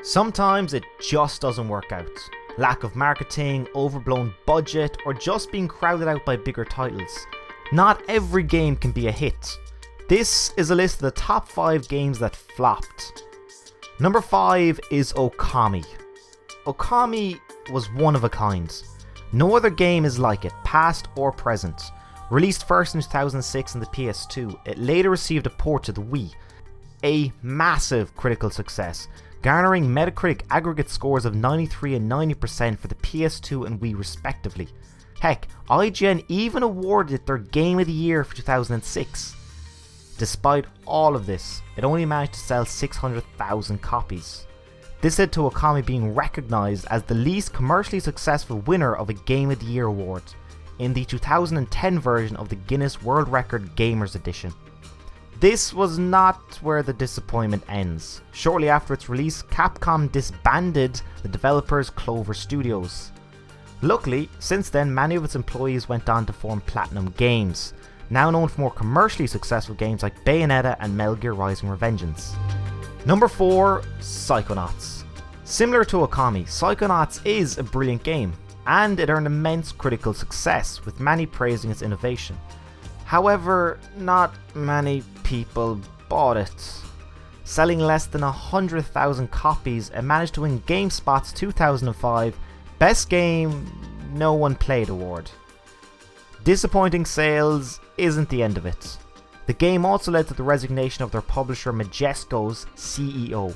Sometimes it just doesn't work out. Lack of marketing, overblown budget, or just being crowded out by bigger titles. Not every game can be a hit. This is a list of the top 5 games that flopped. Number 5 is Okami. Okami was one of a kind. No other game is like it, past or present. Released first in 2006 on the PS2, it later received a port to the Wii. A massive critical success, garnering Metacritic aggregate scores of 93 and 90% for the PS2 and Wii respectively. Heck, IGN even awarded it their Game of the Year for 2006. Despite all of this, it only managed to sell 600,000 copies. This led to Okami being recognised as the least commercially successful winner of a Game of the Year award in the 2010 version of the Guinness World Record Gamers Edition. This was not where the disappointment ends. Shortly after its release, Capcom disbanded the developers Clover Studios. Luckily, since then many of its employees went on to form Platinum Games, now known for more commercially successful games like Bayonetta and Metal Gear Rising: Revengeance. Number 4, Psychonauts. Similar to Okami, Psychonauts is a brilliant game, and it earned immense critical success, with many praising its innovation. However, not many people bought it. Selling less than 100,000 copies, it managed to win GameSpot's 2005 Best Game No One Played award. Disappointing sales isn't the end of it. The game also led to the resignation of their publisher Majesco's CEO.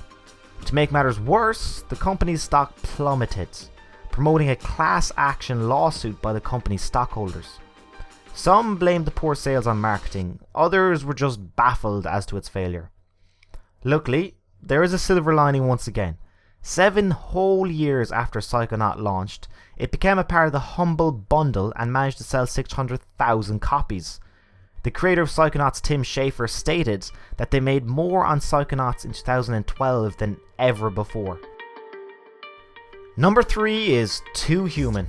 To make matters worse, the company's stock plummeted, promoting a class action lawsuit by the company's stockholders. Some blamed the poor sales on marketing, others were just baffled as to its failure. Luckily, there is a silver lining once again. 7 whole years after Psychonaut launched, it became a part of the Humble Bundle and managed to sell 600,000 copies. The creator of Psychonauts, Tim Schafer, stated that they made more on Psychonauts in 2012 than ever before. Number 3 is Too Human.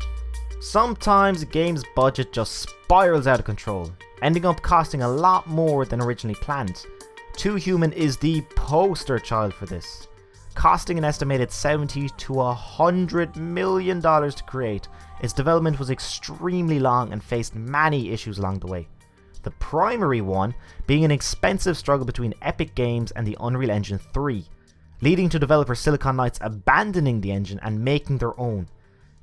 Sometimes a game's budget just spirals out of control, ending up costing a lot more than originally planned. Too Human is the poster child for this. Costing an estimated $70 to $100 million to create, its development was extremely long and faced many issues along the way. The primary one being an expensive struggle between Epic Games and the Unreal Engine 3, leading to developer Silicon Knights abandoning the engine and making their own.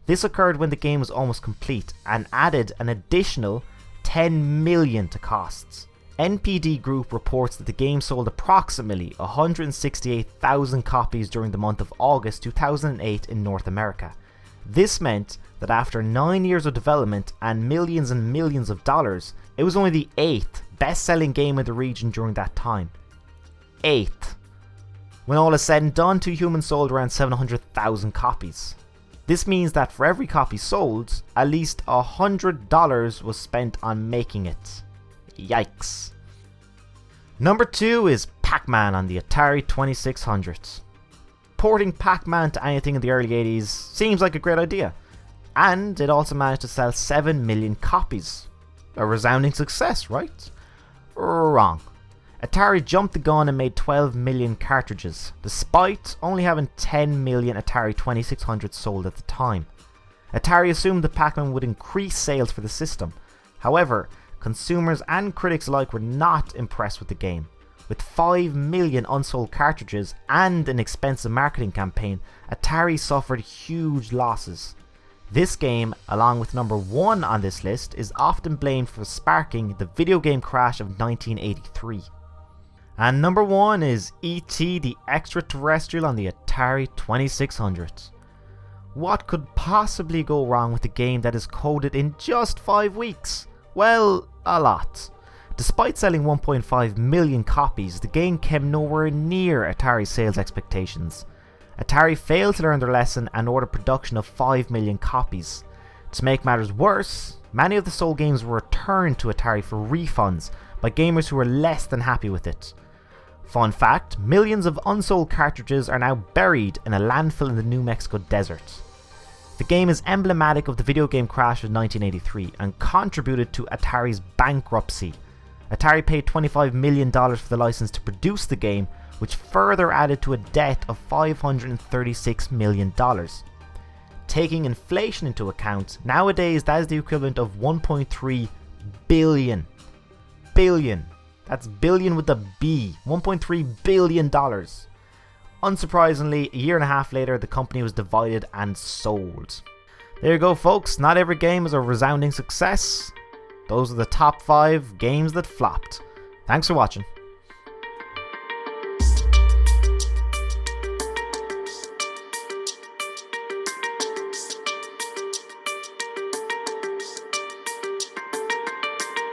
This occurred when the game was almost complete and added an additional $10 million to costs. NPD Group reports that the game sold approximately 168,000 copies during the month of August 2008 in North America. This meant that after 9 years of development and millions of dollars, it was only the 8th best-selling game in the region during that time. 8th. When all is said and done, Too Human sold around 700,000 copies. This means that for every copy sold, at least $100 was spent on making it. Yikes. Number 2 is Pac-Man on the Atari 2600. Porting Pac-Man to anything in the early 80s seems like a great idea, and it also managed to sell 7 million copies. A resounding success, right? Wrong. Atari jumped the gun and made 12 million cartridges, despite only having 10 million Atari 2600 sold at the time. Atari assumed that Pac-Man would increase sales for the system. However, consumers and critics alike were not impressed with the game. With 5 million unsold cartridges and an expensive marketing campaign, Atari suffered huge losses. This game, along with number 1 on this list, is often blamed for sparking the video game crash of 1983. And number 1 is E.T. the Extraterrestrial on the Atari 2600. What could possibly go wrong with a game that is coded in just 5 weeks? Well, a lot. Despite selling 1.5 million copies, the game came nowhere near Atari's sales expectations. Atari failed to learn their lesson and ordered production of 5 million copies. To make matters worse, many of the sold games were returned to Atari for refunds by gamers who were less than happy with it. Fun fact, millions of unsold cartridges are now buried in a landfill in the New Mexico desert. The game is emblematic of the video game crash of 1983 and contributed to Atari's bankruptcy. Atari paid $25 million for the license to produce the game, which further added to a debt of $536 million. Taking inflation into account, nowadays that is the equivalent of 1.3 billion. Billion. That's billion with a B. $1.3 billion. Unsurprisingly, a year and a half later, the company was divided and sold. There you go, folks. Not every game is a resounding success. Those are the top 5 games that flopped. Thanks for watching.